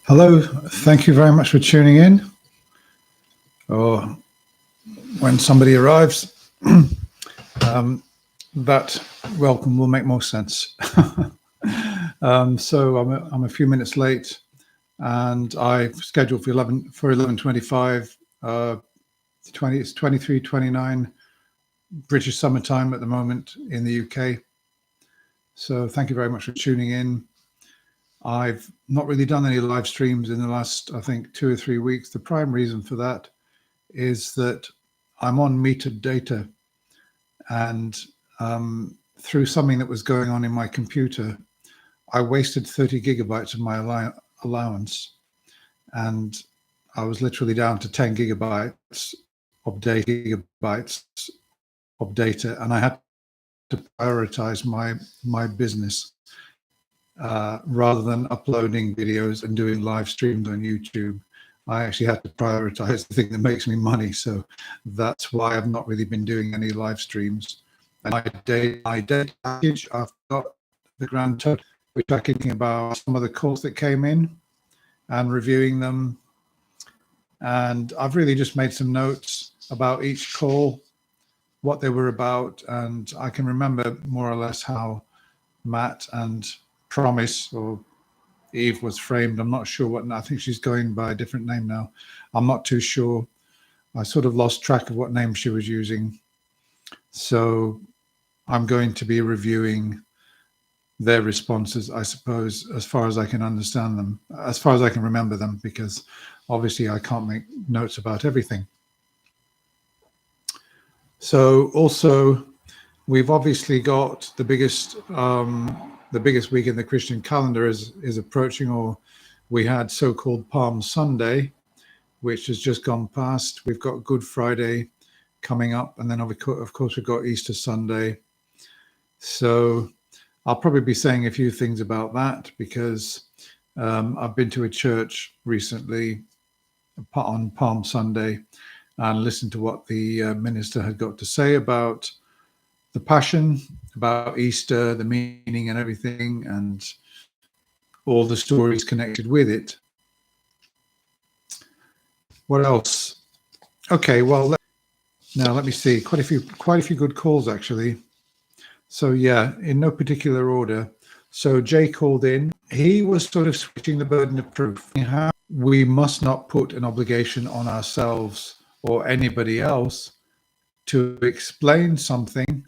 Hello, thank you very much for tuning in. Or when somebody arrives, that welcome will make more sense. So I'm a few minutes late, and I've scheduled for 11:25. It's 23:29 British summertime at the moment in the UK. So thank you very much for tuning in. I've not really done any live streams in the last, I think, 2 or 3 weeks. The prime reason for that is that I'm on metered data, and through something that was going on in my computer, I wasted 30 gigabytes of my allowance, and I was literally down to 10 gigabytes of data, and I had to prioritize my business. Rather than uploading videos and doing live streams on YouTube, I actually had to prioritize the thing that makes me money. So that's why I've not really been doing any live streams. And my data package, I've got the grand total, which I'm thinking about some of the calls that came in and reviewing them. And I've really just made some notes about each call, what they were about. And I can remember more or less how Matt and Promise or Eve was framed. I'm not sure what. I think she's going by a different name now. I'm not too sure. I sort of lost track of what name she was using. So I'm going to be reviewing their responses, I suppose, as far as I can understand them, as far as I can remember them, because obviously I can't make notes about everything. So also, we've obviously got the biggest week in the Christian calendar is approaching, or we had so-called Palm Sunday, which has just gone past. We've got Good Friday coming up, and then of course we've got Easter Sunday. So I'll probably be saying a few things about that, because I've been to a church recently on Palm Sunday and listened to what the minister had got to say about the Passion, about Easter, the meaning and everything, and all the stories connected with it. What else? Okay, well, now let me see. Quite a few good calls, actually. So yeah, in no particular order. So Jay called in. He was sort of switching the burden of proof. We must not put an obligation on ourselves or anybody else to explain something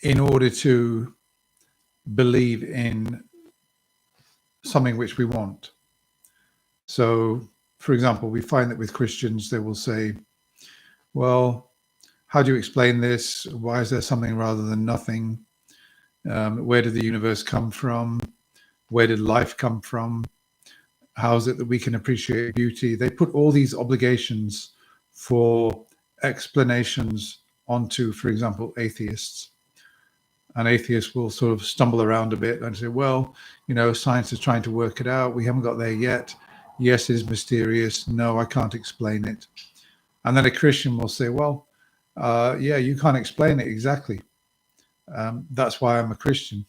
in order to believe in something which we want. So, for example, we find that with Christians, they will say, well, how do you explain this? Why is there something rather than nothing? Where did the universe come from? Where did life come from? How is it that we can appreciate beauty? They put all these obligations for explanations onto, for example, atheists. And atheists will sort of stumble around a bit and say, well, science is trying to work it out. We haven't got there yet. Yes, it is mysterious. No, I can't explain it. And then a Christian will say, well, yeah, you can't explain it exactly. That's why I'm a Christian.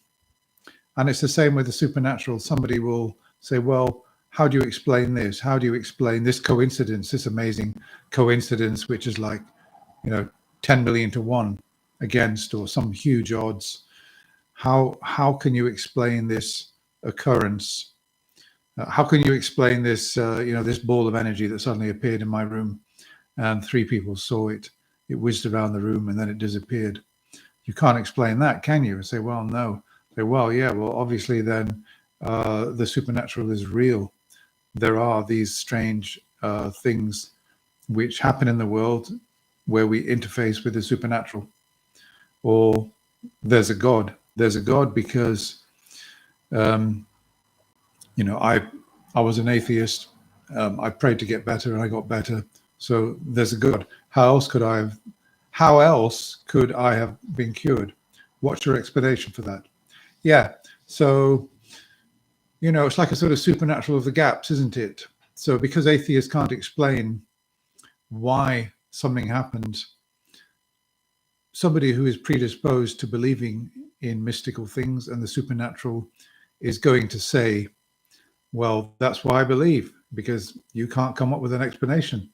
And it's the same with the supernatural. Somebody will say, well, how do you explain this? How do you explain this coincidence, this amazing coincidence, which is like, 10 million to 1 against, or some huge odds? How can you explain this occurrence? How can you explain this, this ball of energy that suddenly appeared in my room and 3 people saw it? It whizzed around the room and then it disappeared. You can't explain that, can you? And say, well, no. Say, well, yeah, well, obviously then the supernatural is real. There are these strange things which happen in the world where we interface with the supernatural. Or there's a God. There's a God because, I was an atheist. I prayed to get better and I got better. So there's a God. How else could I have been cured? What's your explanation for that? Yeah. So, it's like a sort of supernatural of the gaps, isn't it? So because atheists can't explain why something happened, somebody who is predisposed to believing in mystical things and the supernatural is going to say, well, that's why I believe, because you can't come up with an explanation.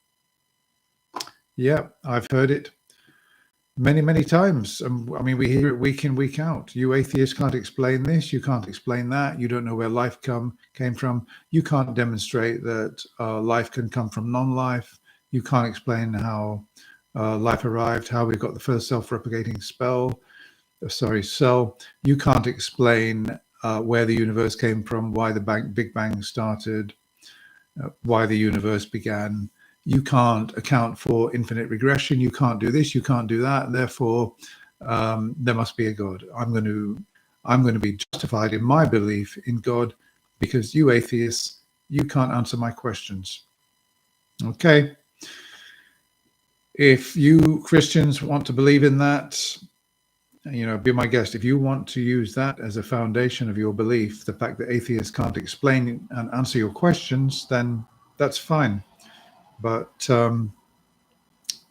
Yeah, I've heard it many, many times. I mean, we hear it week in, week out. You atheists can't explain this. You can't explain that. You don't know where life came from. You can't demonstrate that life can come from non-life. You can't explain how life arrived, how we got the first self-replicating cell. You can't explain where the universe came from, why the Big Bang started, why the universe began. You can't account for infinite regression. You can't do this. You can't do that. Therefore, there must be a God. I'm going to be justified in my belief in God because you atheists, you can't answer my questions. Okay. If you Christians want to believe in that, be my guest. If you want to use that as a foundation of your belief, the fact that atheists can't explain and answer your questions, then that's fine. But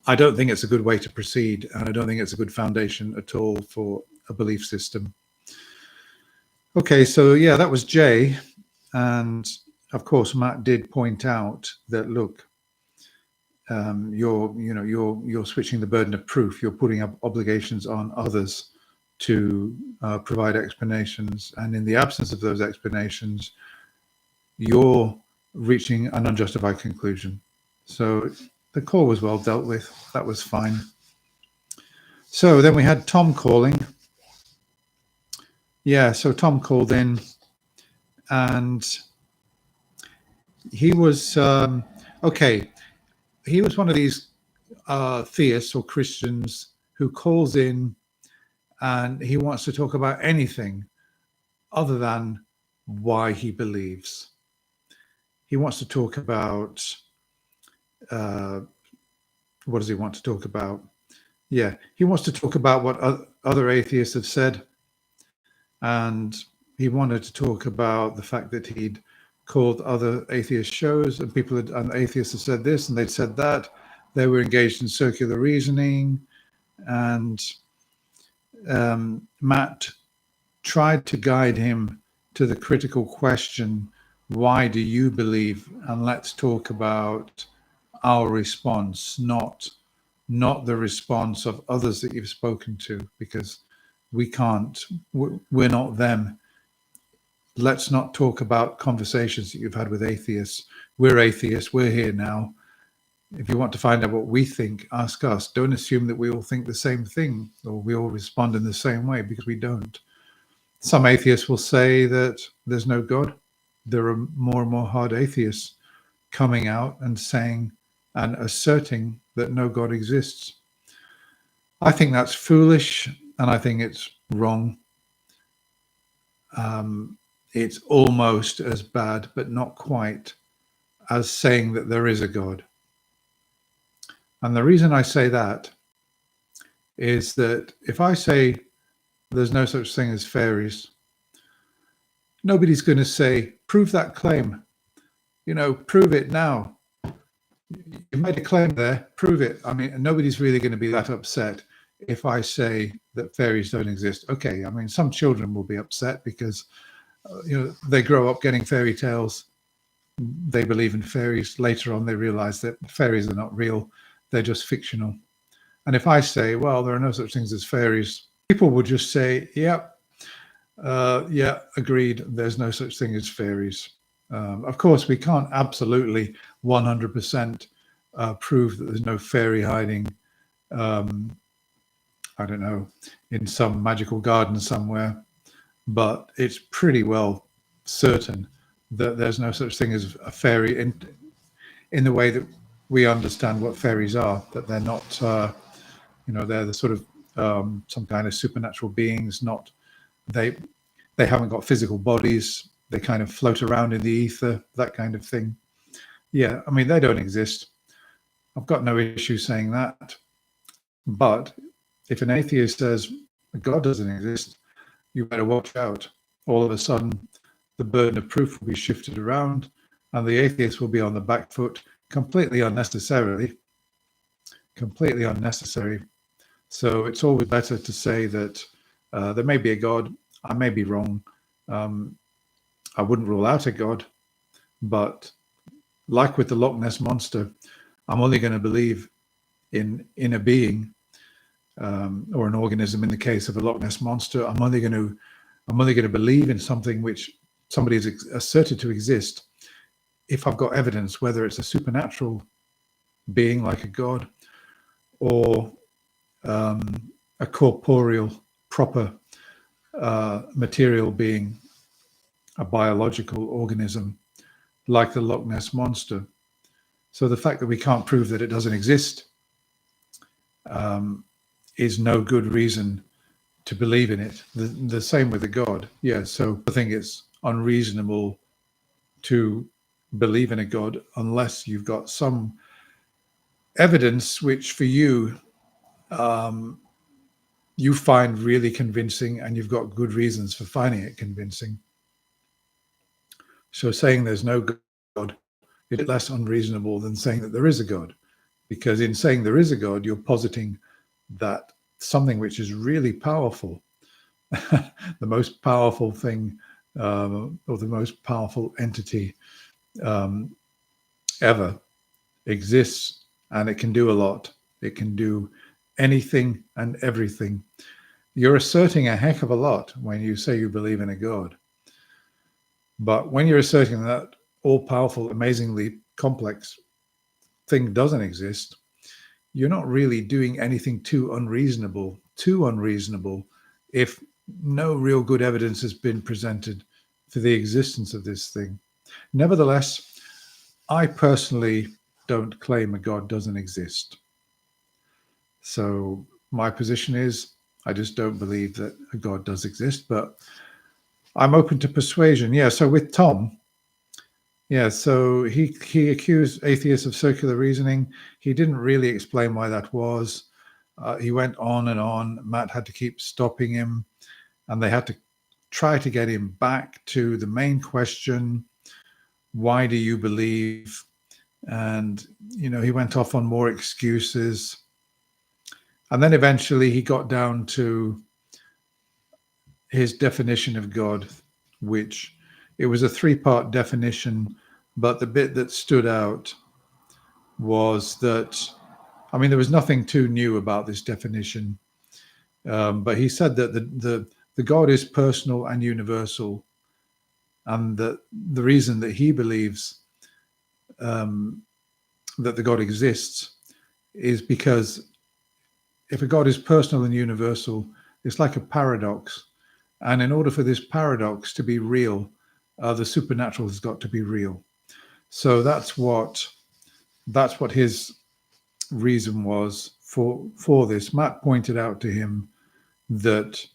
I don't think it's a good way to proceed, and I don't think it's a good foundation at all for a belief system. Okay, so yeah, that was Jay, and of course Matt did point out that look, you're switching the burden of proof. You're putting up obligations on others to provide explanations, and in the absence of those explanations, you're reaching an unjustified conclusion. So the call was well dealt with. That was fine. So then we had Tom calling. Yeah, so Tom called in, and he was okay. He was one of these theists or Christians who calls in and he wants to talk about anything other than why he believes. He wants to talk about what does he want to talk about? Yeah, he wants to talk about what other atheists have said. And he wanted to talk about the fact that he'd called other atheist shows and and atheists had said this and they'd said that. They were engaged in circular reasoning. And Matt tried to guide him to the critical question, why do you believe? And let's talk about our response, not the response of others that you've spoken to, because we're not them. Let's not talk about conversations that you've had with atheists. We're atheists, we're here now. If you want to find out what we think, ask us. Don't assume that we all think the same thing or we all respond in the same way, because we don't. Some atheists will say that there's no God. There are more and more hard atheists coming out and saying and asserting that no God exists. I think that's foolish, and I think it's wrong. It's almost as bad, but not quite, as saying that there is a God. And the reason I say that is that if I say there's no such thing as fairies, nobody's going to say, prove that claim. Prove it now. You made a claim there, prove it. I mean, nobody's really going to be that upset if I say that fairies don't exist. Okay, I mean, some children will be upset because, they grow up getting fairy tales. They believe in fairies. Later on, they realize that fairies are not real. They're just fictional. And if I say, well, there are no such things as fairies, people would just say, yeah, agreed. There's no such thing as fairies. Of course, we can't absolutely 100% prove that there's no fairy hiding, I don't know, in some magical garden somewhere. But it's pretty well certain that there's no such thing as a fairy in the way that we understand what fairies are, that they're not, they're the sort of some kind of supernatural beings, they haven't got physical bodies. They kind of float around in the ether, that kind of thing. Yeah, I mean, they don't exist. I've got no issue saying that. But if an atheist says God doesn't exist, you better watch out. All of a sudden, the burden of proof will be shifted around and the atheist will be on the back foot completely unnecessarily. Completely unnecessary. So it's always better to say that There may be a God. I may be wrong. I wouldn't rule out a God, but like with the Loch Ness monster, I'm only going to believe in a being or an organism. In the case of a Loch Ness monster, I'm only going to believe in something which somebody has asserted to exist if I've got evidence, whether it's a supernatural being like a god or a corporeal, proper material being, a biological organism like the Loch Ness monster. So the fact that we can't prove that it doesn't exist is no good reason to believe in it. The same with a God. Yeah, so I think it's unreasonable to believe in a God unless you've got some evidence which for you you find really convincing, and you've got good reasons for finding it convincing. So saying there's no God is less unreasonable than saying that there is a God, because in saying there is a God, you're positing that something which is really powerful, the most powerful thing or the most powerful entity ever exists, and it can do a lot. It can do anything and everything. You're asserting a heck of a lot when you say you believe in a God. But when you're asserting that all-powerful, amazingly complex thing doesn't exist, you're not really doing anything too unreasonable if no real good evidence has been presented for the existence of this thing. Nevertheless, I personally don't claim a God doesn't exist. So my position is I just don't believe that a God does exist, but I'm open to persuasion. Yeah, so with Tom, yeah, so he accused atheists of circular reasoning. He didn't really explain why that was. He went on and on. Matt had to keep stopping him, and they had to try to get him back to the main question: why do you believe? And he went off on more excuses, and then eventually he got down to his definition of God, which it was a three-part definition, but the bit that stood out was that, there was nothing too new about this definition, but he said that the God is personal and universal, and that the reason that he believes that the God exists is because if a God is personal and universal, it's like a paradox. And in order for this paradox to be real, the supernatural has got to be real. So that's what his reason was for this. Matt pointed out to him that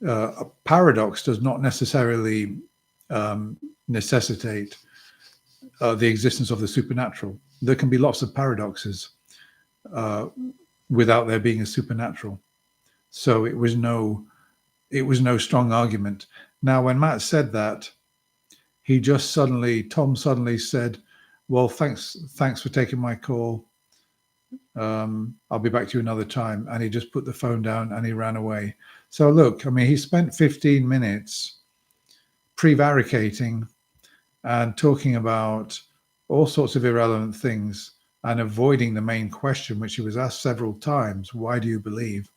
a paradox does not necessarily necessitate the existence of the supernatural. There can be lots of paradoxes without there being a supernatural. So it was no strong argument. Now, when Matt said that, Tom suddenly said, well, thanks for taking my call. I'll be back to you another time. And he just put the phone down and he ran away. So look, he spent 15 minutes prevaricating and talking about all sorts of irrelevant things and avoiding the main question, which he was asked several times: why do you believe?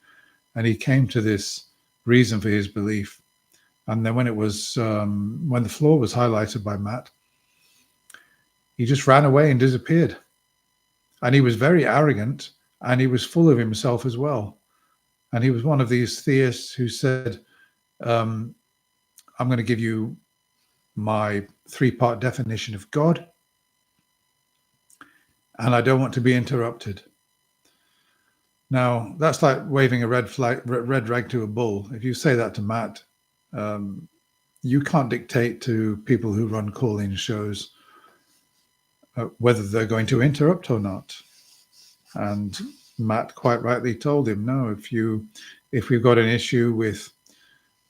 And he came to this reason for his belief. And then when the floor was highlighted by Matt, he just ran away and disappeared. And he was very arrogant, and he was full of himself as well. And he was one of these theists who said, I'm going to give you my three-part definition of God, and I don't want to be interrupted. Now, that's like waving a red rag to a bull. If you say that to Matt, you can't dictate to people who run call-in shows whether they're going to interrupt or not. And Matt quite rightly told him, no, if we've got an issue with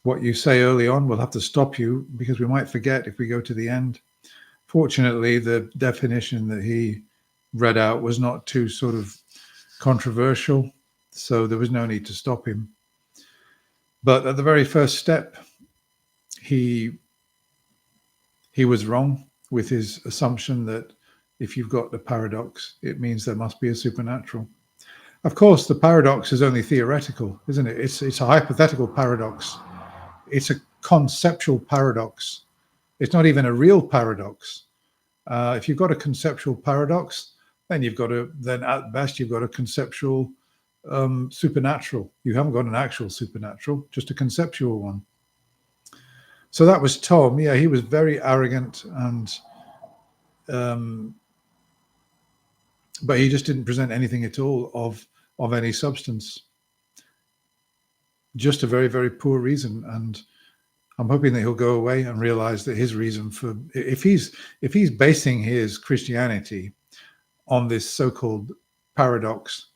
what you say early on, we'll have to stop you because we might forget if we go to the end. Fortunately, the definition that he read out was not too sort of controversial, so there was no need to stop him. But at the very first step, he was wrong with his assumption that if you've got the paradox, it means there must be a supernatural. Of course, the paradox is only theoretical, isn't it? It's a hypothetical paradox. It's a conceptual paradox. It's not even a real paradox. If you've got a conceptual paradox, then at best you've got a conceptual supernatural. You haven't got an actual supernatural, just a conceptual one. So that was Tom. Yeah, he was very arrogant, and but he just didn't present anything at all of any substance. Just a very, very poor reason. And I'm hoping that he'll go away and realize that his reason for, if he's basing his Christianity on this so-called paradox,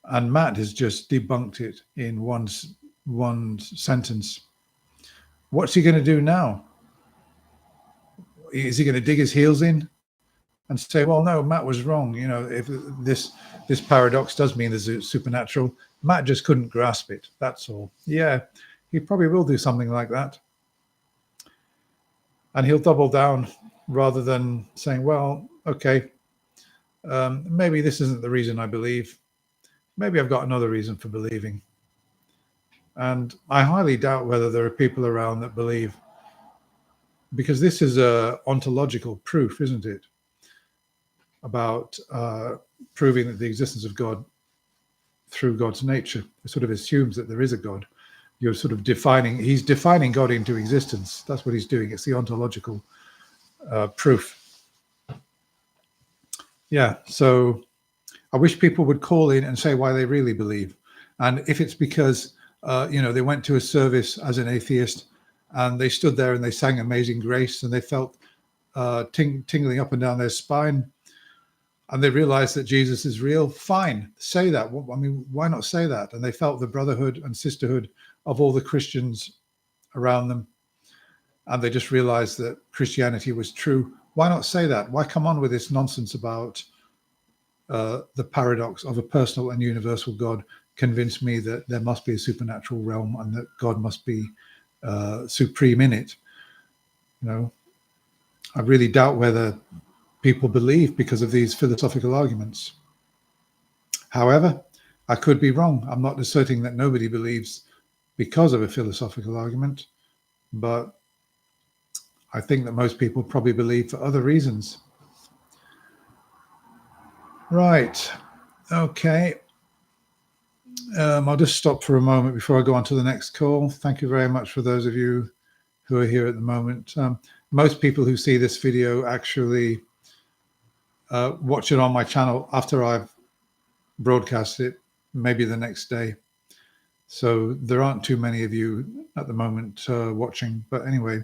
and Matt has just debunked it in one sentence, what's he going to do now? Is he going to dig his heels in and say, well, no, Matt was wrong. You know, if this paradox does mean there's a supernatural, Matt just couldn't grasp it. That's all. Yeah, he probably will do something like that. And he'll double down rather than saying, well, okay, maybe this isn't the reason I believe. Maybe I've got another reason for believing. And I highly doubt whether there are people around that believe, because this is a ontological proof, isn't it? About proving that the existence of God through God's nature. It sort of assumes that there is a God. You're sort of he's defining God into existence. That's what he's doing. It's the ontological proof. Yeah, so I wish people would call in and say why they really believe. And if it's because, they went to a service as an atheist and they stood there and they sang Amazing Grace and they felt tingling up and down their spine, and they realized that Jesus is real, fine, say that. I mean, why not say that? And they felt the brotherhood and sisterhood of all the Christians around them, and they just realized that Christianity was true. Why not say that? Why come on with this nonsense about the paradox of a personal and universal God? Convince me that there must be a supernatural realm and that God must be supreme in it. I really doubt whether people believe because of these philosophical arguments. However, I could be wrong. I'm not asserting that nobody believes because of a philosophical argument, but I think that most people probably believe for other reasons. Right. Okay. I'll just stop for a moment before I go on to the next call. Thank you very much for those of you who are here at the moment. Most people who see this video actually watch it on my channel after I've broadcast it, maybe the next day. So there aren't too many of you at the moment watching. But anyway,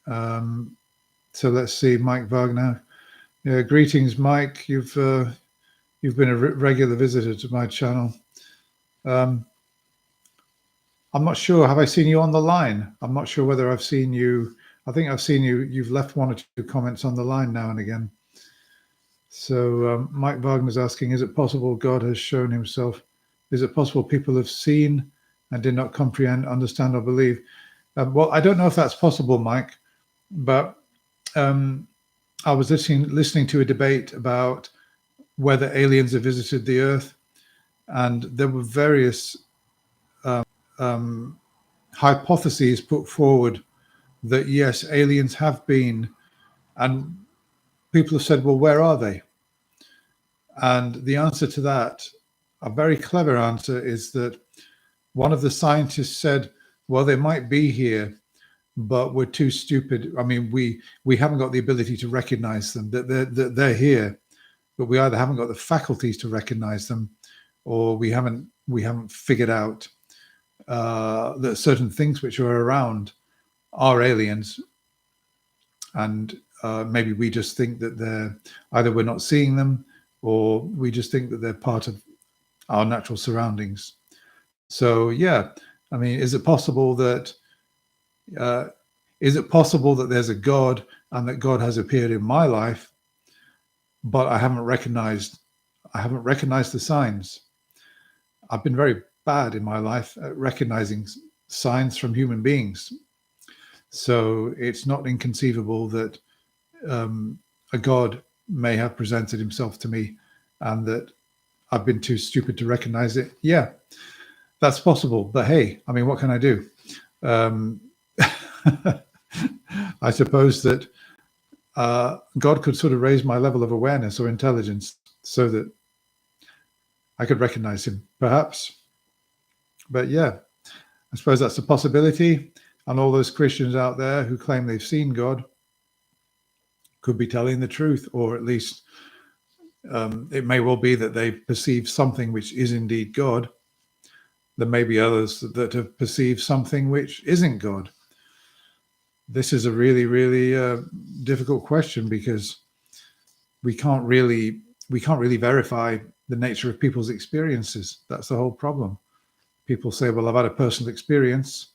so let's see, Mike Wagner. Yeah, greetings, Mike. You've been a regular visitor to my channel. I'm not sure. Have I seen you on the line? I'm not sure whether I've seen you. I think I've seen you. You've left one or two comments on the line now and again. So Mike Wagner's asking, is it possible God has shown himself? Is it possible people have seen and did not comprehend, understand, or believe? Well, I don't know if that's possible, Mike, but I was listening to a debate about whether aliens have visited the Earth, and there were various hypotheses put forward that yes, aliens have been, and people have said, well, where are they? And the answer to that, a very clever answer, is that one of the scientists said, well, they might be here, but we're too stupid. I mean, we haven't got the ability to recognize them, that they're here, but we either haven't got the faculties to recognize them, or we haven't figured out that certain things which are around are aliens. And maybe we just think that we're not seeing them, or we just think that they're part of our natural surroundings. So yeah, I mean, is it possible that there's a God and that God has appeared in my life, but I haven't recognized the signs? I've been very bad in my life at recognizing signs from human beings. So it's not inconceivable that a God may have presented himself to me and that I've been too stupid to recognize it. Yeah, that's possible. But hey, I mean, what can I do? I suppose that God could sort of raise my level of awareness or intelligence so that I could recognize him, perhaps. But yeah, I suppose that's a possibility. And all those Christians out there who claim they've seen God could be telling the truth, or at least it may well be that they perceive something which is indeed God. There may be others that have perceived something which isn't God. This is a really, really difficult question, because we can't really verify the nature of people's experiences. That's the whole problem. People say, well, I've had a personal experience.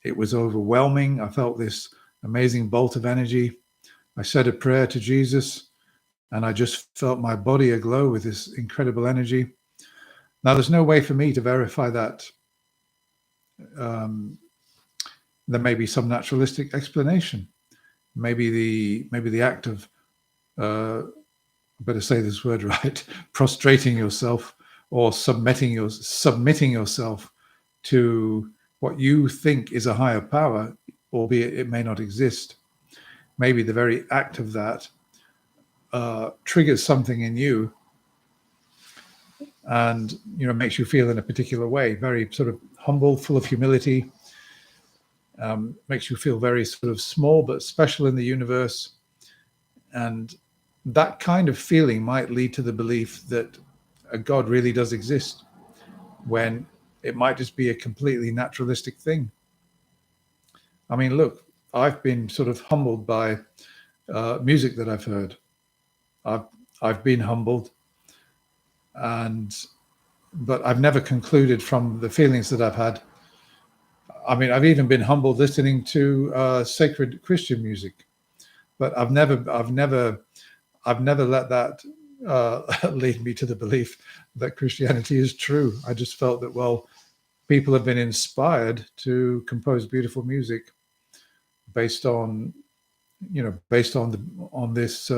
It was overwhelming. I felt this amazing bolt of energy. I said a prayer to Jesus, and I just felt my body aglow with this incredible energy. Now, there's no way for me to verify that. There may be some naturalistic explanation. Maybe the act of, better say this word right, prostrating yourself or submitting yourself to what you think is a higher power, albeit it may not exist. Maybe the very act of that triggers something in you, and makes you feel in a particular way, very sort of humble, full of humility. Makes you feel very sort of small but special in the universe. And that kind of feeling might lead to the belief that a God really does exist, when it might just be a completely naturalistic thing. I mean, look, I've been sort of humbled by music that I've heard. I've been humbled, but I've never concluded from the feelings that I've had. I mean, I've even been humbled listening to sacred Christian music, but I've never let that lead me to the belief that Christianity is true. I just felt that, well, people have been inspired to compose beautiful music based on this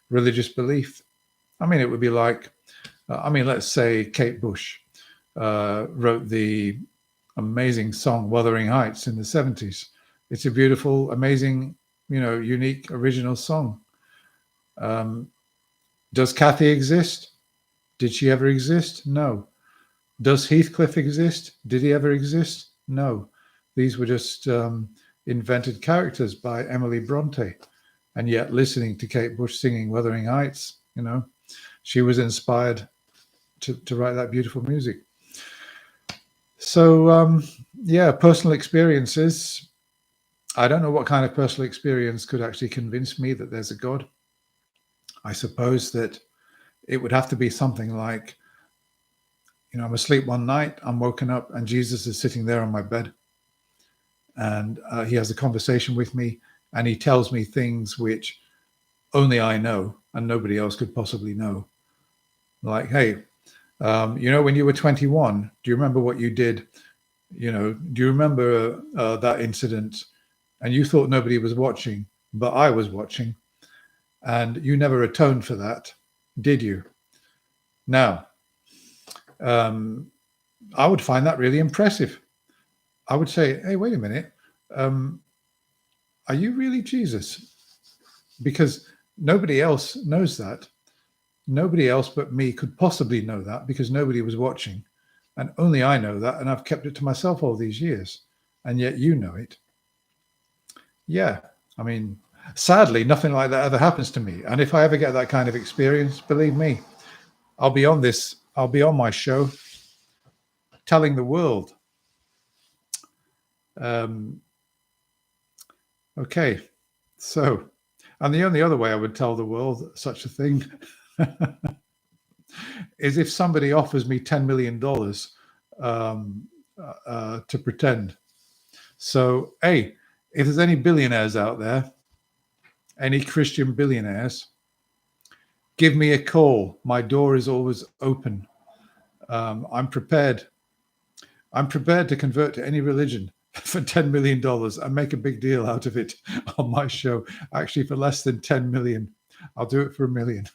religious belief. I mean, it would be like, let's say Kate Bush wrote the amazing song Wuthering Heights in the 70s. It's a beautiful, amazing, unique, original song. Does Kathy exist? Did she ever exist? No. Does Heathcliff exist? Did he ever exist? No. These were just invented characters by Emily Bronte. And yet, listening to Kate Bush singing Wuthering Heights, she was inspired to write that beautiful music. So, personal experiences. I don't know what kind of personal experience could actually convince me that there's a God. I suppose that it would have to be something like, I'm asleep one night, I'm woken up, and Jesus is sitting there on my bed. And he has a conversation with me, and he tells me things which only I know and nobody else could possibly know. Like, hey, when you were 21, do you remember what you did? Do you remember that incident? And you thought nobody was watching, but I was watching. And you never atoned for that, did you? Now, I would find that really impressive. I would say, hey, wait a minute. Are you really Jesus? Because nobody else knows that. Nobody else but me could possibly know that, because nobody was watching. And only I know that, and I've kept it to myself all these years. And yet you know it. Yeah, I mean, sadly, nothing like that ever happens to me. And if I ever get that kind of experience, believe me, I'll be on my show telling the world. Okay, so, and the only other way I would tell the world such a thing is if somebody offers me $10 million to pretend. So, hey, if there's any billionaires out there, any Christian billionaires, give me a call. My door is always open. I'm prepared I'm prepared to convert to any religion for $10 million and make a big deal out of it on my show. Actually, for less than 10 million, I'll do it for $1 million.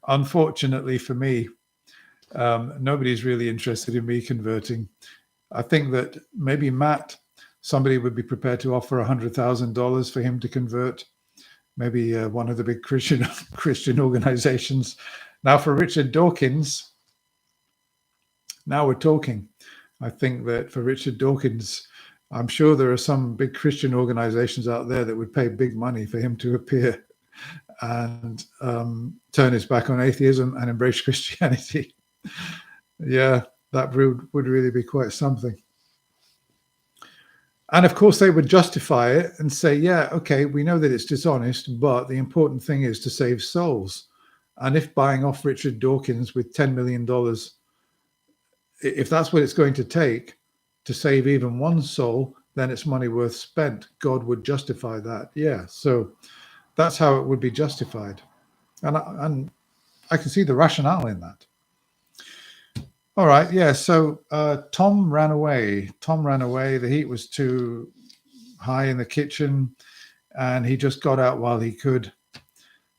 Unfortunately for me, nobody's really interested in me converting. I think that maybe Matt, somebody would be prepared to offer $100,000 for him to convert. Maybe one of the big Christian organizations. Now, for Richard Dawkins, now we're talking. I think that for Richard Dawkins, I'm sure there are some big Christian organizations out there that would pay big money for him to appear and turn his back on atheism and embrace Christianity. Yeah, that would really be quite something. And of course, they would justify it and say, yeah, okay, we know that it's dishonest, but the important thing is to save souls. And if buying off Richard Dawkins with $10 million, if that's what it's going to take to save even one soul, then it's money worth spent. God would justify that. Yeah, so that's how it would be justified. And I can see the rationale in that. All right, yeah, so Tom ran away. Tom ran away. The heat was too high in the kitchen, and he just got out while he could.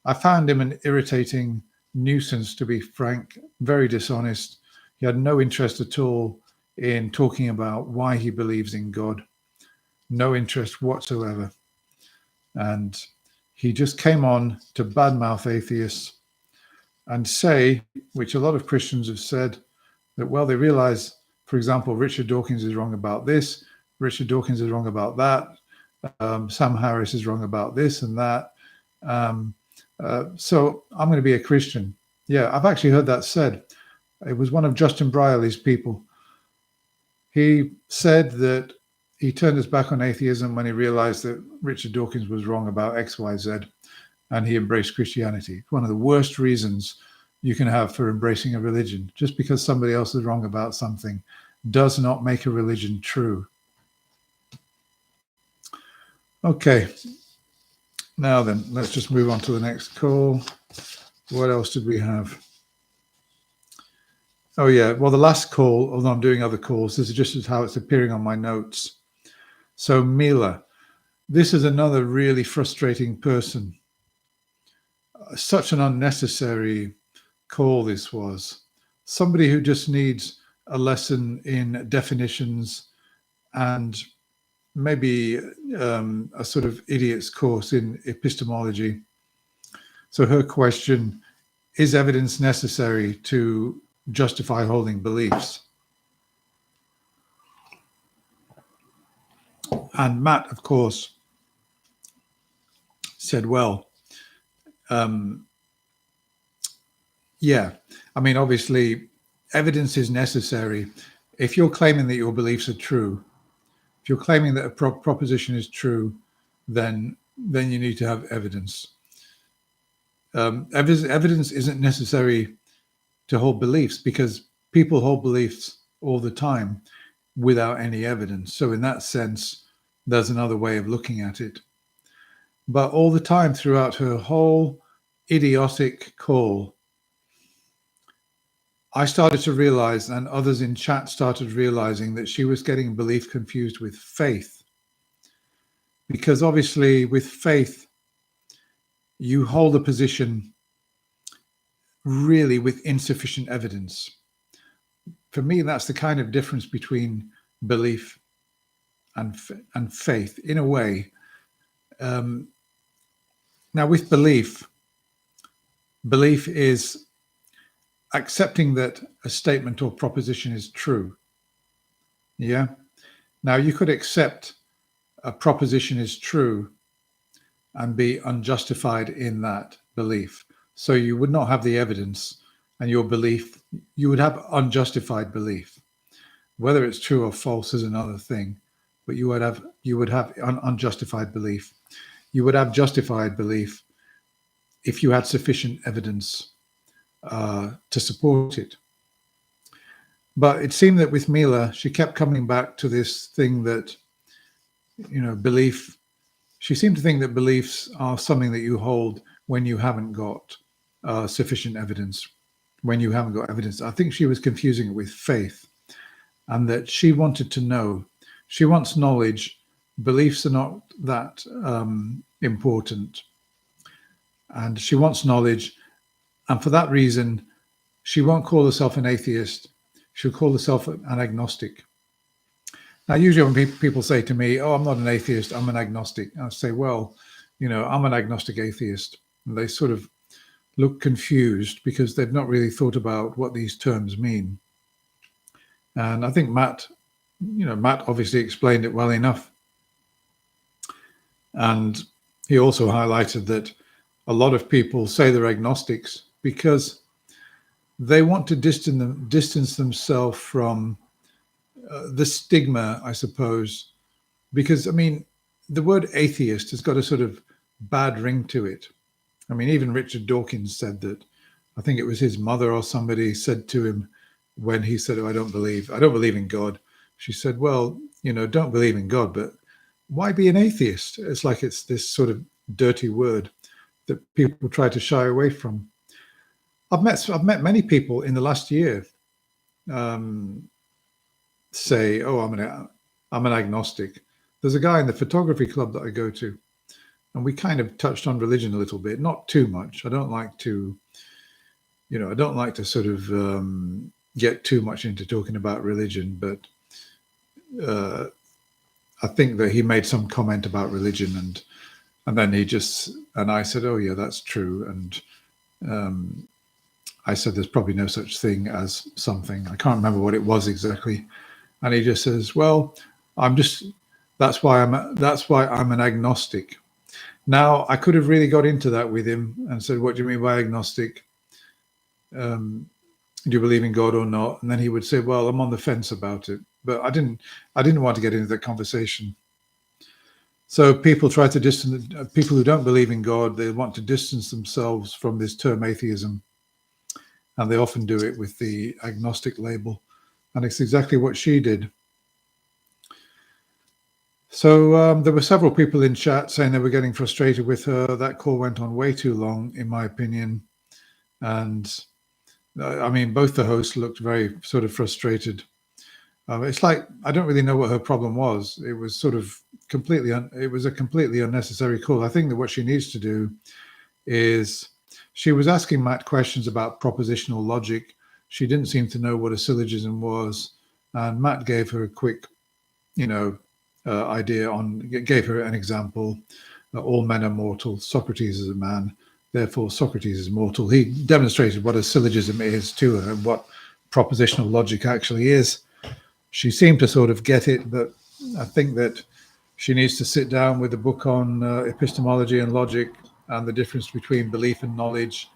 I found him an irritating nuisance, to be frank, very dishonest. He had no interest at all in talking about why he believes in God, no interest whatsoever. And he just came on to badmouth atheists and say, which a lot of Christians have said, that, well, they realize, for example, Richard Dawkins is wrong about this, Richard Dawkins is wrong about that, Sam Harris is wrong about this and that. So I'm going to be a Christian. Yeah, I've actually heard that said. It was one of Justin Brierly's people. He said that he turned his back on atheism when he realized that Richard Dawkins was wrong about X, Y, Z, and he embraced Christianity. One of the worst reasons you can have for embracing a religion. Just because somebody else is wrong about something does not make a religion true. Okay. Now then, let's just move on to the next call. What else did we have? Oh yeah, well, the last call, although I'm doing other calls, this is just how it's appearing on my notes. So Mila, this is another really frustrating person. Such an unnecessary call this was. Somebody who just needs a lesson in definitions and maybe a sort of idiot's course in epistemology. So her question, is evidence necessary to justify holding beliefs? And Matt, of course, said, well, yeah, I mean, obviously, evidence is necessary. If you're claiming that your beliefs are true, if you're claiming that a proposition is true, then you need to have evidence. Evidence isn't necessary to hold beliefs because people hold beliefs all the time without any evidence. So in that sense, there's another way of looking at it. But all the time throughout her whole idiotic call, I started to realize, and others in chat started realizing, that she was getting belief confused with faith. Because obviously with faith, you hold a position really with insufficient evidence. For me, that's the kind of difference between belief and faith, in a way. Now, with belief is accepting that a statement or proposition is true. Yeah. Now, you could accept a proposition is true and be unjustified in that belief. So you would not have the evidence, and your belief, you would have unjustified belief. Whether it's true or false is another thing, but you would have unjustified belief. You would have justified belief if you had sufficient evidence to support it. But it seemed that with Mila, she kept coming back to this thing that, belief. She seemed to think that beliefs are something that you hold when you haven't got sufficient evidence. when you haven't got evidence. I think she was confusing it with faith, and that she wanted to know. She wants knowledge. Beliefs are not that important. And she wants knowledge. And for that reason, she won't call herself an atheist. She'll call herself an agnostic. Now, usually when people say to me, oh, I'm not an atheist, I'm an agnostic, I say, well, I'm an agnostic atheist. And they sort of look confused because they've not really thought about what these terms mean. And I think Matt obviously explained it well enough. And he also highlighted that a lot of people say they're agnostics because they want to distance themselves from the stigma, I suppose. Because, the word atheist has got a sort of bad ring to it. Even Richard Dawkins said that. I think it was his mother or somebody said to him when he said, oh, I don't believe in God. She said, well, don't believe in God, but why be an atheist? It's like it's this sort of dirty word that people try to shy away from. I've met many people in the last year say, oh, I'm an agnostic. There's a guy in the photography club that I go to, and we kind of touched on religion a little bit, not too much. I don't like to sort of get too much into talking about religion, but I think that he made some comment about religion, and then I said, oh yeah, that's true. And I said, there's probably no such thing as something. I can't remember what it was exactly. And he just says, well, that's why I'm an agnostic. Now, I could have really got into that with him and said, what do you mean by agnostic? Do you believe in God or not? And then he would say, well, I'm on the fence about it. But I didn't want to get into that conversation. So people try to distance people who don't believe in God. They want to distance themselves from this term atheism. And they often do it with the agnostic label. And it's exactly what she did. So there were several people in chat saying they were getting frustrated with her. That call went on way too long, in my opinion. And both the hosts looked very sort of frustrated. It's like, I don't really know what her problem was. It was sort of it was a completely unnecessary call. I think that what she needs to do is, she was asking Matt questions about propositional logic. She didn't seem to know what a syllogism was. And Matt gave her a quick, gave her an example. All men are mortal. Socrates is a man. Therefore, Socrates is mortal. He demonstrated what a syllogism is to her and what propositional logic actually is. She seemed to sort of get it, but I think that she needs to sit down with a book on epistemology and logic and the difference between belief and knowledge,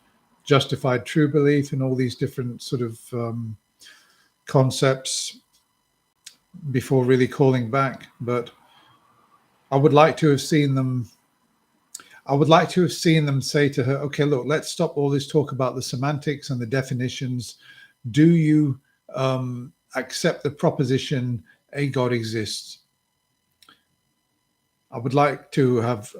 justified true belief, and all these different sort of concepts before really calling back. But I would like to have seen them say to her, okay, look, let's stop all this talk about the semantics and the definitions. Do you accept the proposition a God exists? I would like to have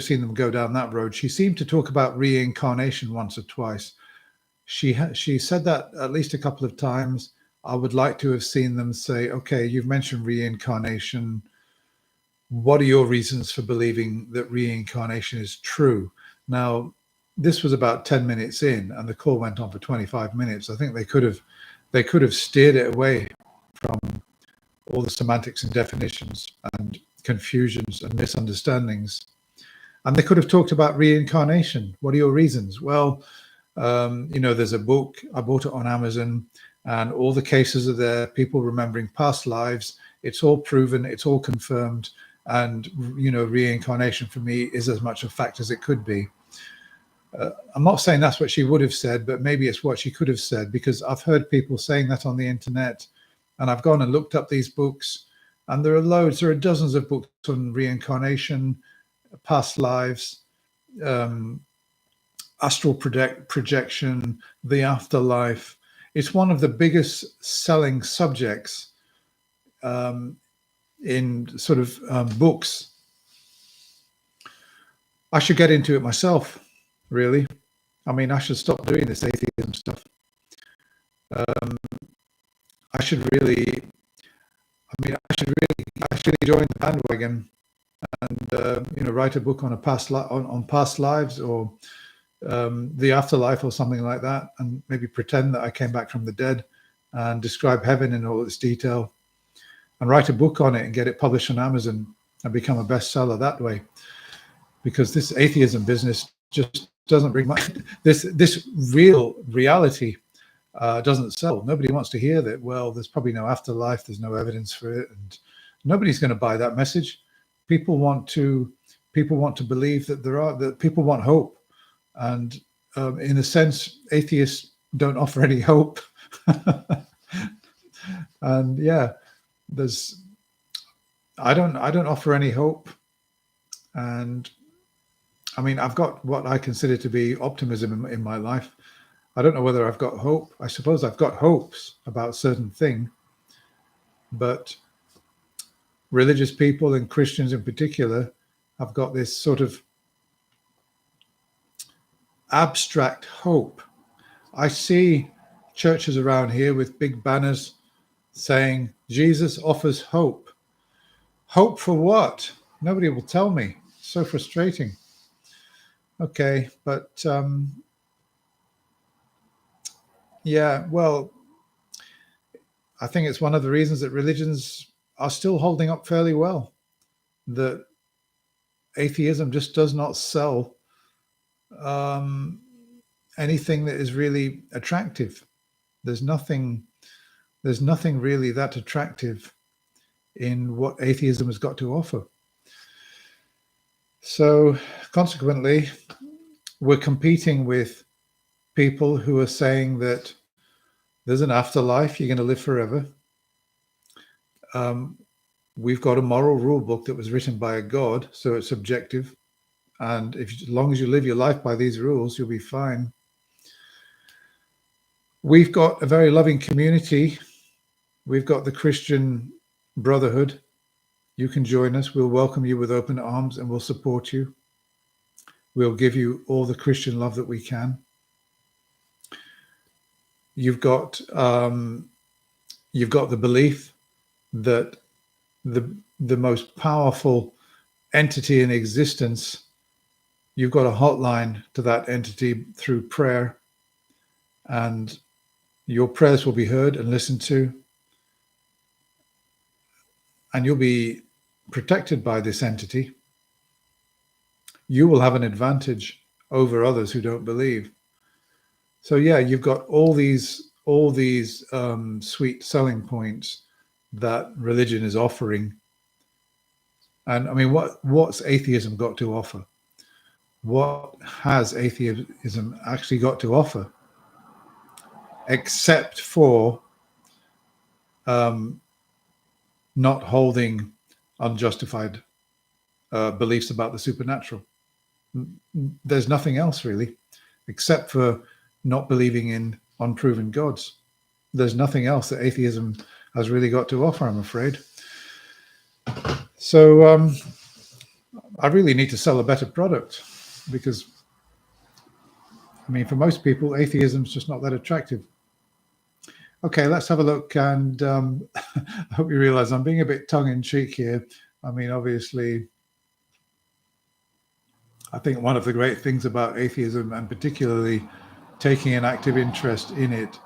seen them go down that road. She seemed to talk about reincarnation once or twice. She said that at least a couple of times. I would like to have seen them say, okay, you've mentioned reincarnation. What are your reasons for believing that reincarnation is true? Now, this was about 10 minutes in, and the call went on for 25 minutes. I think they could have steered it away from all the semantics and definitions and confusions and misunderstandings. And they could have talked about reincarnation. What are your reasons? Well, there's a book. I bought it on Amazon, and all the cases are there, people remembering past lives. It's all proven, it's all confirmed. And, reincarnation for me is as much a fact as it could be. I'm not saying that's what she would have said, but maybe it's what she could have said, because I've heard people saying that on the internet, and I've gone and looked up these books, and there are dozens of books on reincarnation, past lives, astral projection, the afterlife. It's one of the biggest selling subjects in sort of books. I should get into it myself, really. I should stop doing this atheism stuff. Um, I should really, I should really join the bandwagon and write a book on on past lives, or the afterlife, or something like that, and maybe pretend that I came back from the dead and describe heaven in all its detail, and write a book on it and get it published on Amazon and become a bestseller that way. Because this atheism business just doesn't bring much. This real reality doesn't sell. Nobody wants to hear that. Well, there's probably no afterlife. There's no evidence for it, and nobody's going to buy that message. People want to believe that that people want hope, and in a sense, atheists don't offer any hope. And yeah, I don't offer any hope, and I mean, I've got what I consider to be optimism in my life. I don't know whether I've got hope. I suppose I've got hopes about certain things, but religious people, and Christians in particular, have got this sort of abstract hope. I see churches around here with big banners saying Jesus offers hope. Hope for what? Nobody will tell me. So frustrating. Okay, but yeah, well, I think it's one of the reasons that religions are still holding up fairly well. That atheism just does not sell anything that is really attractive. There's nothing really that attractive in what atheism has got to offer. So consequently, we're competing with people who are saying that there's an afterlife, you're going to live forever. We've got a moral rule book that was written by a God, so it's objective. And as long as you live your life by these rules, you'll be fine. We've got a very loving community. We've got the Christian Brotherhood. You can join us. We'll welcome you with open arms, and we'll support you. We'll give you all the Christian love that we can. You've got the belief that the most powerful entity in existence, you've got a hotline to that entity through prayer, and your prayers will be heard and listened to, and you'll be protected by this entity. You will have an advantage over others who don't believe. So yeah, you've got all these sweet selling points that religion is offering. And I mean, what's atheism got to offer? What has atheism actually got to offer? Except for not holding unjustified beliefs about the supernatural. There's nothing else really, except for not believing in unproven gods. There's nothing else that atheism has really got to offer, I'm afraid. So I really need to sell a better product, because I mean, for most people, atheism is just not that attractive. Okay, let's have a look. And I hope you realize I'm being a bit tongue-in-cheek here. I mean, obviously, I think one of the great things about atheism, and particularly taking an active interest in it,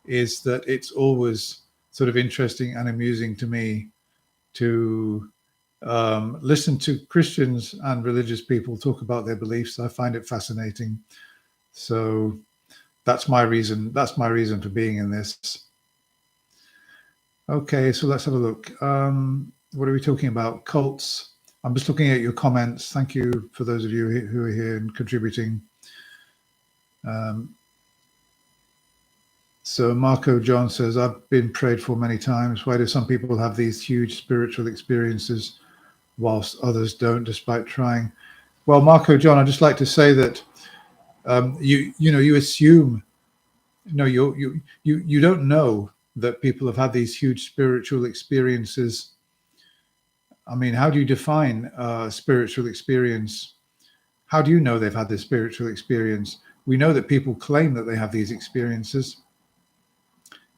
is that it's always sort of interesting and amusing to me to listen to Christians and religious people talk about their beliefs. I find it fascinating. So that's my reason. That's my reason for being in this. Okay, so let's have a look. What are we talking about? Cults. I'm just looking at your comments. Thank you for those of you who are here and contributing. So Marco John says, I've been prayed for many times. Why do some people have these huge spiritual experiences whilst others don't, despite trying? Well, Marco John, I'd just like to say that you assume, no, you don't know that people have had these huge spiritual experiences. I mean, how do you define spiritual experience? How do you know they've had this spiritual experience? We know that people claim that they have these experiences.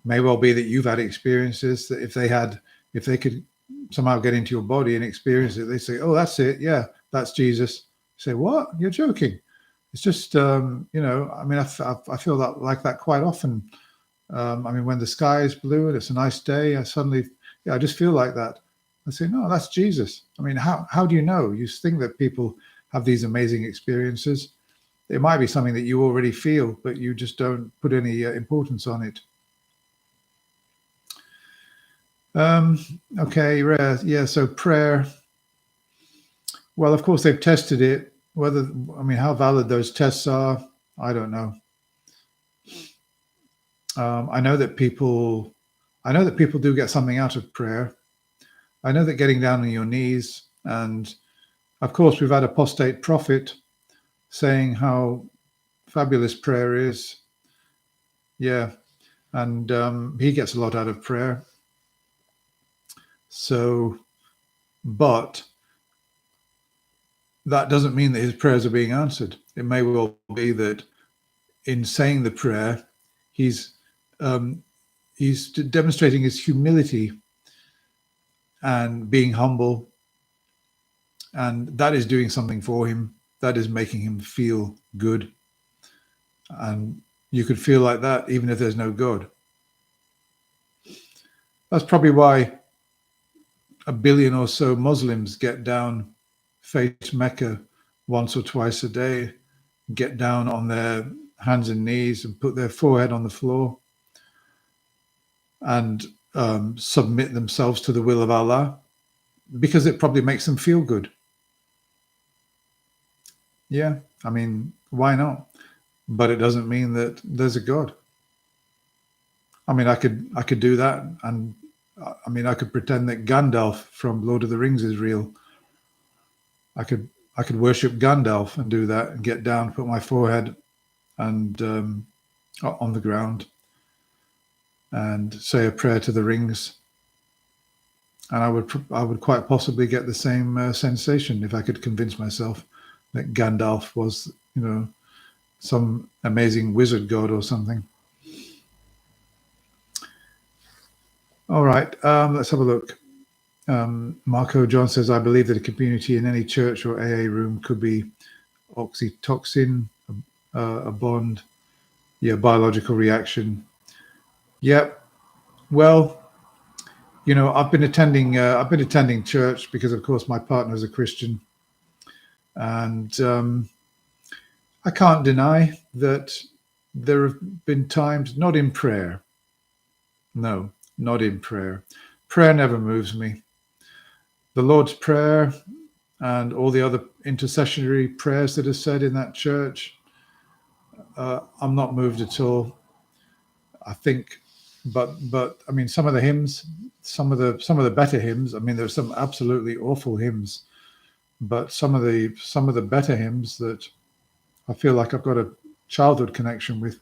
May well be that you've had experiences that if they could somehow get into your body and experience it, they say, oh, that's it. Yeah, that's Jesus. You say, what? You're joking. It's just, I mean, I feel that like that quite often. I mean, when the sky is blue and it's a nice day, I just feel like that. I say, no, that's Jesus. I mean, how do you know? You think that people have these amazing experiences. It might be something that you already feel, but you just don't put any importance on it. Okay, rare. Yeah, so prayer. Well, of course, they've tested it. How valid those tests are, I don't know. I know that people do get something out of prayer. I know that getting down on your knees, and of course, we've had apostate prophet saying how fabulous prayer is. Yeah, and he gets a lot out of prayer. So, but that doesn't mean that his prayers are being answered. It may well be that in saying the prayer, he's demonstrating his humility and being humble, and that is doing something for him. That is making him feel good, and you could feel like that even if there's no God. That's probably why 1 billion or so Muslims get down, face Mecca once or twice a day, get down on their hands and knees and put their forehead on the floor and submit themselves to the will of Allah, because it probably makes them feel good. Yeah, I mean, why not? But it doesn't mean that there's a God. I mean, I could do that, and I mean, I could pretend that Gandalf from Lord of the Rings is real. I could worship Gandalf and do that and get down, put my forehead and on the ground and say a prayer to the rings, and I would quite possibly get the same sensation if I could convince myself that Gandalf was, some amazing wizard god or something. All right, let's have a look. Marco John says, I believe that a community in any church or AA room could be oxytocin, a bond, biological reaction. Yep. Well, I've been attending church because, of course, my partner is a Christian, and I can't deny that there have been times, not in prayer. No, not in prayer. Prayer never moves me. The Lord's Prayer and all the other intercessory prayers that are said in that church, I'm not moved at all. I think, but I mean, some of the hymns, some of the better hymns. I mean, there's some absolutely awful hymns, but some of the better hymns that I feel like I've got a childhood connection with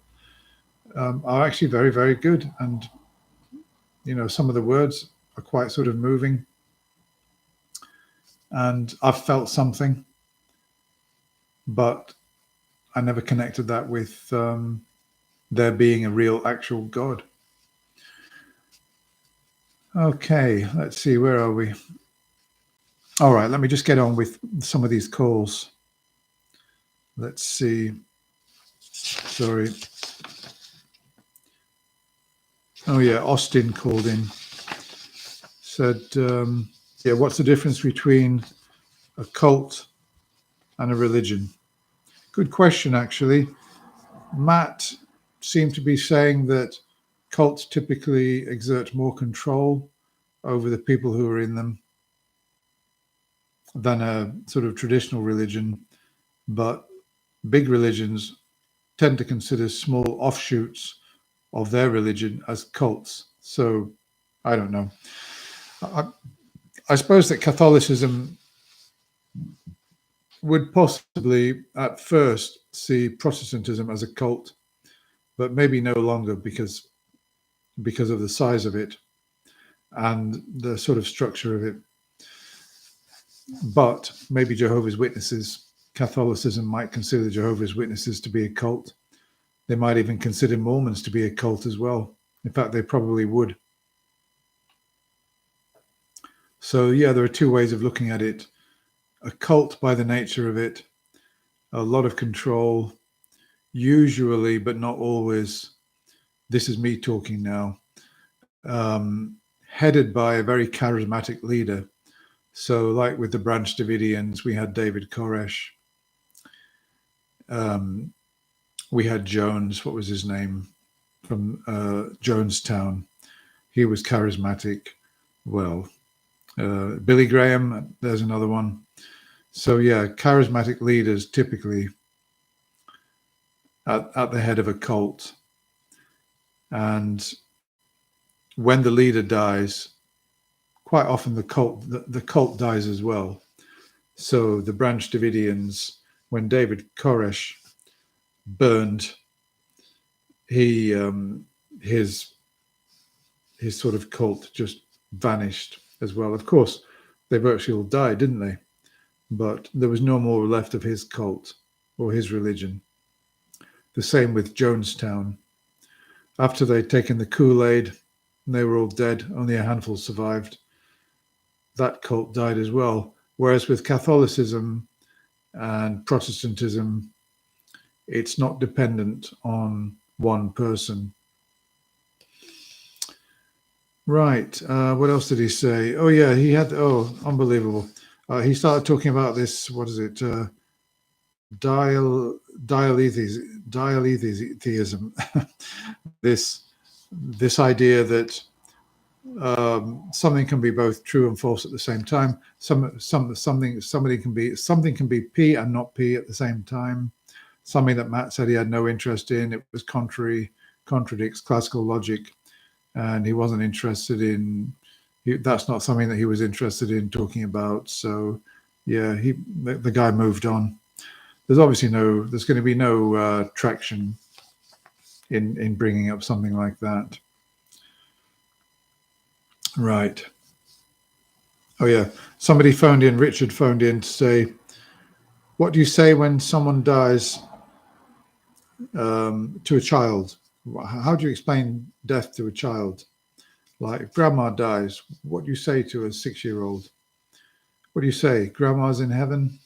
are actually very, very good. And some of the words are quite sort of moving. And I've felt something, but I never connected that with there being a real, actual God. Okay, let's see, where are we? All right, let me just get on with some of these calls. Let's see. Sorry. Oh yeah, Austin called in. Said, what's the difference between a cult and a religion? Good question, actually. Matt seemed to be saying that cults typically exert more control over the people who are in them than a sort of traditional religion, but big religions tend to consider small offshoots of their religion as cults. So I don't know. I suppose that Catholicism would possibly at first see Protestantism as a cult, but maybe no longer because of the size of it and the sort of structure of it. But maybe Jehovah's Witnesses, Catholicism might consider Jehovah's Witnesses to be a cult. They might even consider Mormons to be a cult as well. In fact, they probably would. So yeah, there are two ways of looking at it. A cult, by the nature of it, a lot of control, usually, but not always. This is me talking now. Headed by a very charismatic leader. So, like with the Branch Davidians, we had David Koresh. We had Jones. What was his name? From Jonestown. He was charismatic. Well, Billy Graham, there's another one. So yeah, charismatic leaders typically at the head of a cult. And when the leader dies, quite often the cult dies as well. So the Branch Davidians, when David Koresh burned, his sort of cult just vanished as well. Of course, they virtually all died, didn't they? But there was no more left of his cult or his religion. The same with Jonestown. After they'd taken the Kool-Aid, and they were all dead, only a handful survived. That cult died as well. Whereas with Catholicism and Protestantism, it's not dependent on one person. Right. What else did he say? Oh, yeah, he had, unbelievable. He started talking about this, what is it? Dialetheism. This idea that something can be both true and false at the same time. Something can be P and not P at the same time. Something that Matt said he had no interest in. It was contradicts classical logic, and he wasn't interested in. That's not something that he was interested in talking about. So, yeah, the guy moved on. There's going to be no traction in bringing up something like that. Right. Oh yeah, Richard phoned in to say, what do you say when someone dies to a child? How do you explain death to a child? Like if grandma dies, what do you say to a 6-year-old? What do you say? Grandma's in heaven?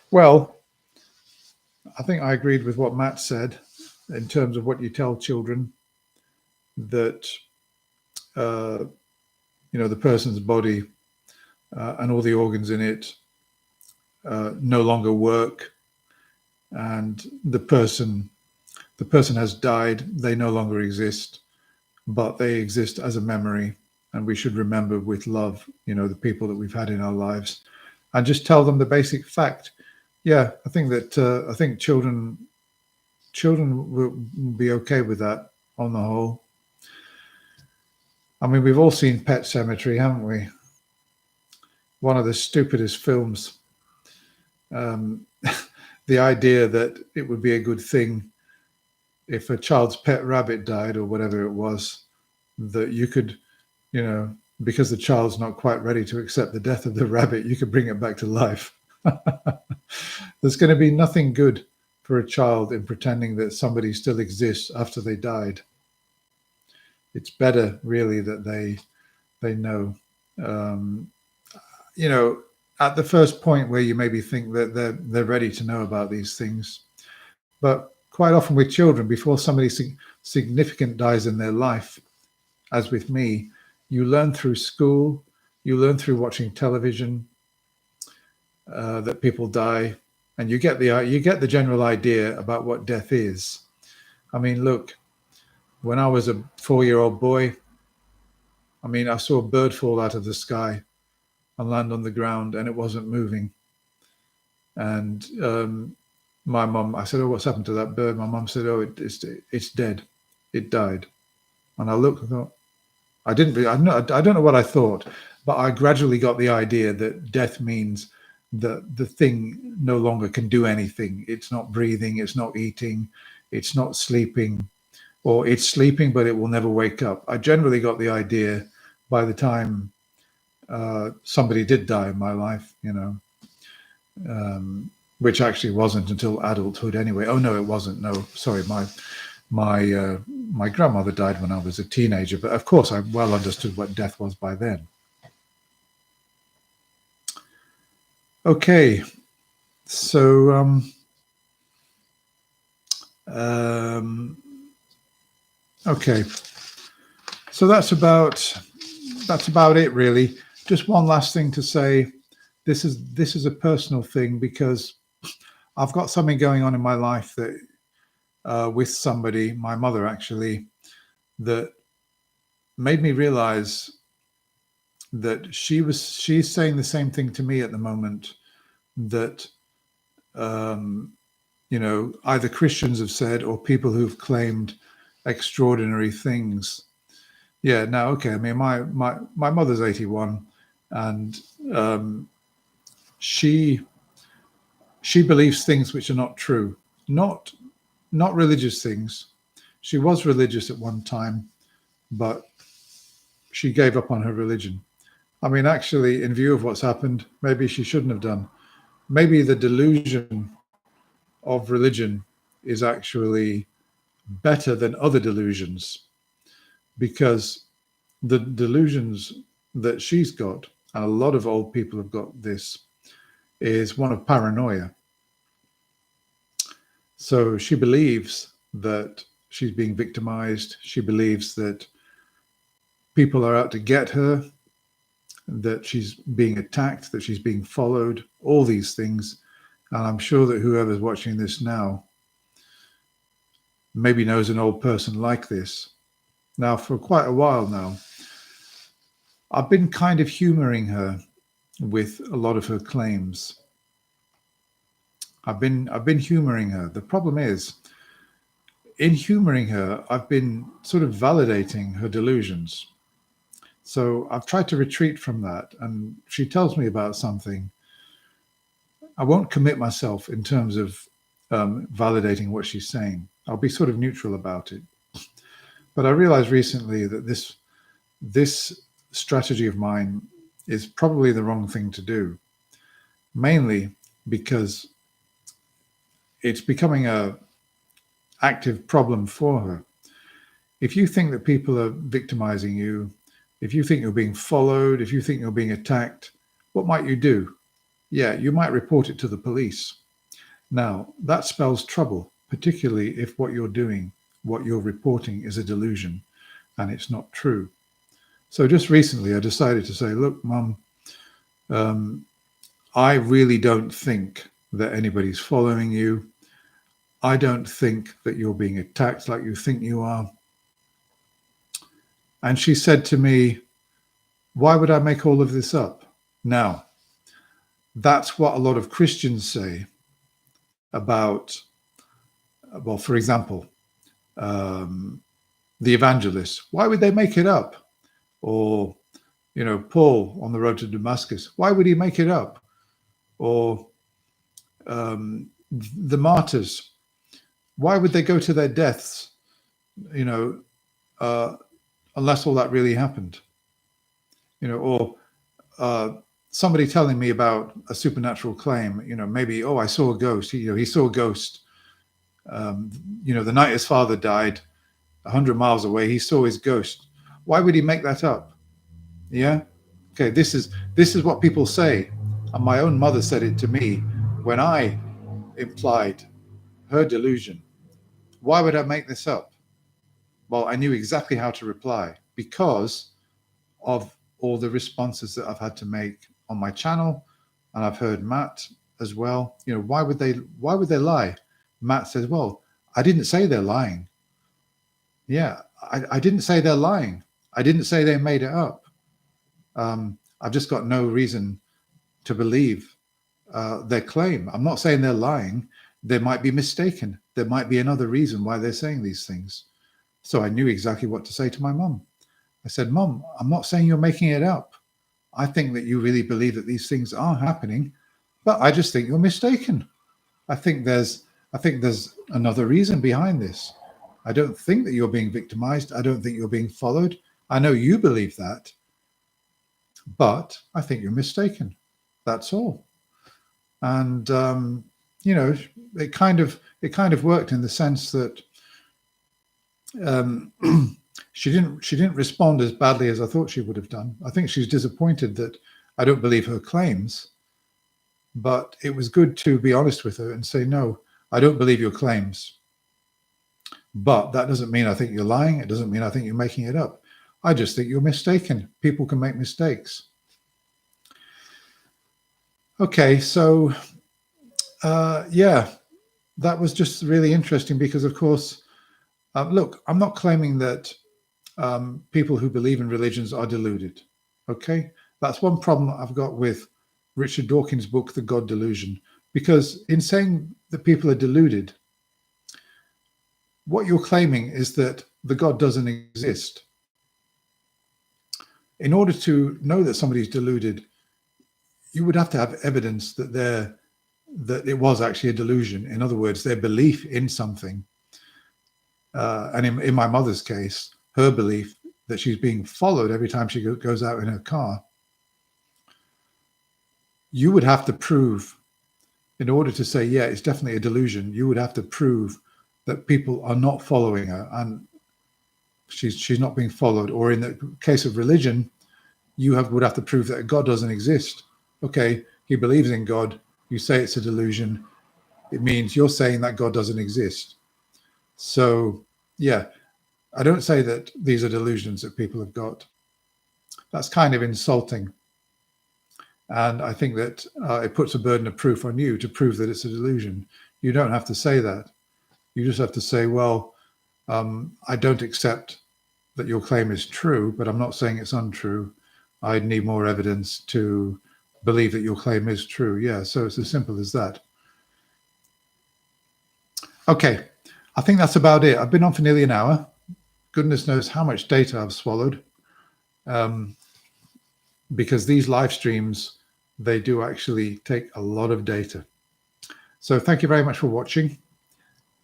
Well, I think I agreed with what Matt said in terms of what you tell children, that the person's body and all the organs in it no longer work, and the person has died. They no longer exist, but they exist as a memory, and we should remember with love, the people that we've had in our lives, and just tell them the basic fact. Yeah, I think children will be okay with that on the whole. I mean, we've all seen Pet Sematary, haven't we? One of the stupidest films. The idea that it would be a good thing if a child's pet rabbit died or whatever it was, that you could, because the child's not quite ready to accept the death of the rabbit, you could bring it back to life. There's going to be nothing good for a child in pretending that somebody still exists after they died. It's better, really, that they know. At the first point where you maybe think that they're ready to know about these things, but quite often with children, before somebody significant dies in their life, as with me, you learn through school, you learn through watching television that people die, and you get the general idea about what death is. I mean, look, when I was a 4-year-old boy, I saw a bird fall out of the sky and land on the ground, and it wasn't moving. And my mum, I said, "Oh, what's happened to that bird?" My mum said, "Oh, it's dead. It died." And I looked and thought, I don't know what I thought, but I gradually got the idea that death means that the thing no longer can do anything. It's not breathing, it's not eating, it's not sleeping, or it's sleeping, but it will never wake up. I generally got the idea by the time somebody did die in my life, which actually wasn't until adulthood anyway. Oh, no, it wasn't. No, sorry, my grandmother died when I was a teenager, but of course I well understood what death was by then. Okay, so okay, so that's about it, really. Just one last thing to say. This is a personal thing, because I've got something going on in my life that with somebody, my mother actually, that made me realize that she's saying the same thing to me at the moment, that either Christians have said or people who've claimed extraordinary things. Yeah, now, okay, I mean, my mother's 81, and she believes things which are not true, not religious things. She was religious at one time, but she gave up on her religion. I mean, actually, in view of what's happened, maybe she shouldn't have done. Maybe the delusion of religion is actually better than other delusions, because the delusions that she's got, and a lot of old people have got this, is one of paranoia. So she believes that she's being victimized. She believes that people are out to get her, that she's being attacked, that she's being followed, all these things. And I'm sure that whoever's watching this now maybe knows an old person like this. Now, for quite a while now, I've been kind of humoring her with a lot of her claims. I've been humoring her. The problem is, in humoring her, I've been sort of validating her delusions. So I've tried to retreat from that. And if she tells me about something, I won't commit myself in terms of validating what she's saying. I'll be sort of neutral about it. But I realized recently that this strategy of mine is probably the wrong thing to do, mainly because it's becoming a active problem for her. If you think that people are victimizing you, if you think you're being followed, if you think you're being attacked, what might you do? Yeah, you might report it to the police. Now, that spells trouble, particularly if what you're doing, what you're reporting, is a delusion and it's not true. So just recently, I decided to say, look, Mum, I really don't think that anybody's following you. I don't think that you're being attacked like you think you are. And she said to me, why would I make all of this up? Now, that's what a lot of Christians say about, well, for example, the evangelists. Why would they make it up? Or, Paul on the road to Damascus. Why would he make it up? Or the martyrs. Why would they go to their deaths, unless all that really happened? Or somebody telling me about a supernatural claim, maybe, I saw a ghost. He saw a ghost. The night his father died, 100 miles away, he saw his ghost. Why would he make that up? Yeah. Okay. This is what people say. And my own mother said it to me when I implied her delusion. Why would I make this up? Well, I knew exactly how to reply because of all the responses that I've had to make on my channel. And I've heard Matt as well. Why would they lie? Matt says, well, I didn't say they're lying. Yeah, I didn't say they're lying. I didn't say they made it up. I've just got no reason to believe their claim. I'm not saying they're lying. They might be mistaken. There might be another reason why they're saying these things. So I knew exactly what to say to my mum. I said, Mum, I'm not saying you're making it up. I think that you really believe that these things are happening, but I just think you're mistaken. I think there's another reason behind this. I don't think that you're being victimized. I don't think you're being followed. I know you believe that, but I think you're mistaken. That's all. And it kind of worked in the sense that um, she didn't respond as badly as I thought she would have done. I think she's disappointed that I don't believe her claims, but it was good to be honest with her and say, no, I don't believe your claims. But that doesn't mean I think you're lying. It doesn't mean I think you're making it up. I just think you're mistaken. People can make mistakes. Okay, so yeah, that was just really interesting because, of course, look, I'm not claiming that people who believe in religions are deluded. Okay, that's one problem I've got with Richard Dawkins' book, The God Delusion, because in saying that people are deluded, what you're claiming is that the God doesn't exist. In order to know that somebody's deluded, you would have to have evidence that it was actually a delusion. In other words, their belief in something. And in my mother's case, her belief that she's being followed every time she goes out in her car, you would have to prove, in order to say, yeah, it's definitely a delusion, you would have to prove that people are not following her and she's not being followed. Or in the case of religion, you would have to prove that God doesn't exist. Okay, he believes in God. You say it's a delusion. It means you're saying that God doesn't exist. So, yeah, I don't say that these are delusions that people have got. That's kind of insulting. And I think that it puts a burden of proof on you to prove that it's a delusion. You don't have to say that. You just have to say, well, I don't accept that your claim is true, but I'm not saying it's untrue. I'd need more evidence to believe that your claim is true. Yeah, so it's as simple as that. Okay, I think that's about it. I've been on for nearly an hour. Goodness knows how much data I've swallowed. Because these live streams, they do actually take a lot of data. So thank you very much for watching.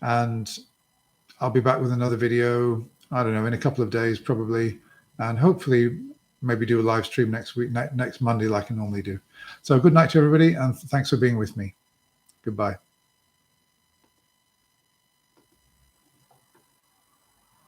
And I'll be back with another video, I don't know, in a couple of days probably. And hopefully maybe do a live stream next week, next Monday like I normally do. So good night to everybody, and thanks for being with me. Goodbye.